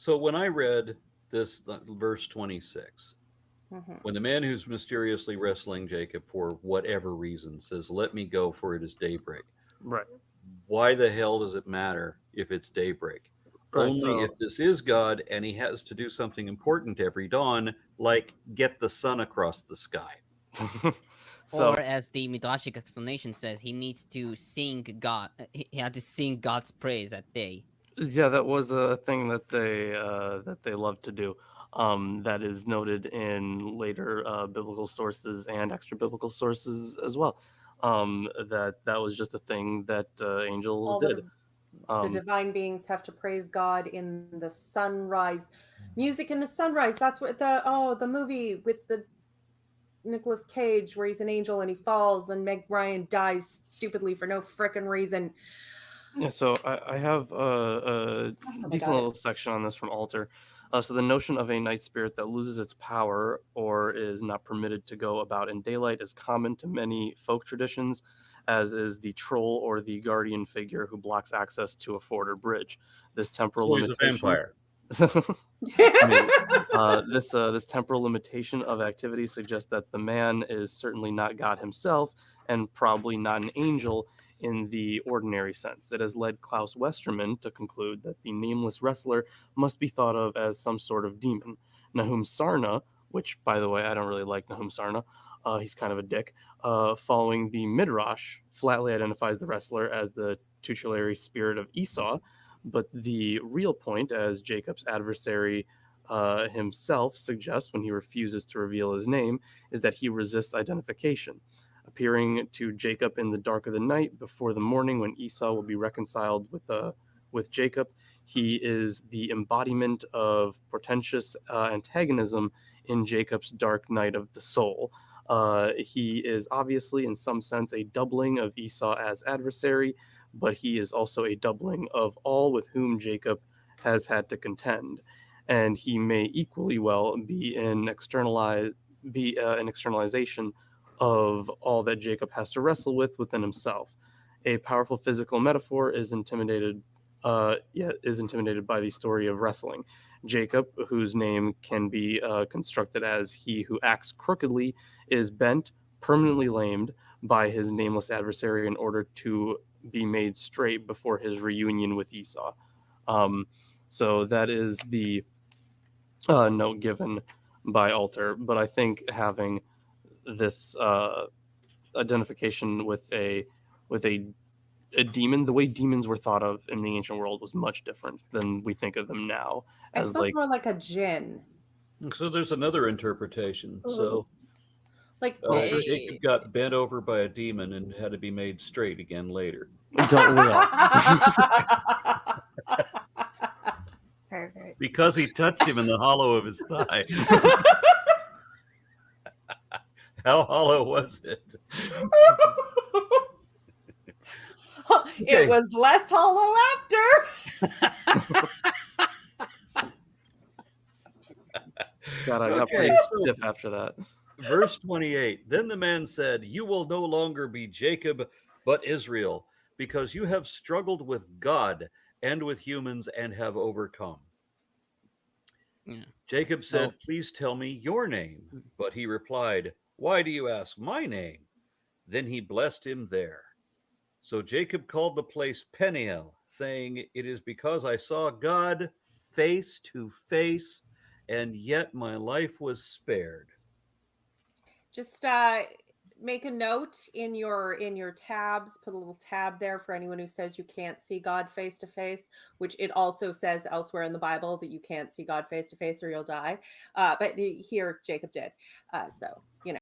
So when I read this verse 26, Hmm. when the man who's mysteriously wrestling Jacob for whatever reason says, "Let me go, for it is daybreak," Right. why the hell does it matter if it's daybreak? Right. Only So if this is God and he has to do something important every dawn, like get the sun across the sky. so Or as the mythologic explanation says, he needs to sing God. He had to sing God's praise that day. yeah, that was a thing that they love to do. That is noted in later biblical sources and extra biblical sources as well. That was just a thing that angels All did. the Um, divine beings have to praise God in the sunrise. Music in the sunrise. That's what the movie with the Nicolas Cage where he's an angel and he falls and Meg Ryan dies stupidly for no frickin' reason. Yeah, so I have That's a how they decent got it. little section on this from Alter. So the notion of a night spirit that loses its power or is not permitted to go about in daylight is common to many folk traditions, as is the troll or the guardian figure who blocks access to a ford or bridge. This temporal So he's a limitation. vampire. Maybe. This temporal limitation of activity suggests that the man is certainly not God himself, and probably not an angel in the ordinary sense. It has led Klaus Westermann to conclude that the nameless wrestler must be thought of as some sort of demon. Nahum Sarna, which, by the way, I don't really like Nahum Sarna, he's kind of a dick, following the Midrash, flatly identifies the wrestler as the tutelary spirit of Esau, but the real point, as Jacob's adversary himself suggests when he refuses to reveal his name, is that he resists identification. Appearing to Jacob in the dark of the night before the morning when Esau will be reconciled with Jacob, he is the embodiment of portentous antagonism in Jacob's dark night of the soul. He is obviously, in some sense, a doubling of Esau as adversary, but he is also a doubling of all with whom Jacob has had to contend, and he may equally well be an externalization of all that Jacob has to wrestle with within himself. A powerful physical metaphor is intimidated by the story of wrestling. Jacob, whose name can be constructed as he who acts crookedly, is bent, permanently lamed by his nameless adversary in order to be made straight before his reunion with Esau. Um, so that is the note given by Alter. But I think having this identification with a demon, the way demons were thought of in the ancient world was much different than we think of them now. I As suppose like, more like a djinn. So there's another interpretation. So Like well, Jacob got bent over by a demon and had to be made straight again later don't we all? Perfect. because he touched him in the hollow of his thigh. How hollow was it? It Okay. was less hollow after. God, I got Okay. pretty So stiff after that. verse 28. Then the man said, "You will no longer be Jacob, but Israel, because you have struggled with God and with humans and have overcome." Yeah. Jacob So said, "Please tell me your name." But he replied, "Why do you ask my name?" Then he blessed him there. So Jacob called the place Peniel, saying, "It is because I saw God face to face, and yet my life was spared." Just make a note in your tabs. Put a little tab there for anyone who says you can't see God face to face, which it also says elsewhere in the Bible that you can't see God face to face or you'll die. But here Jacob did. So you know.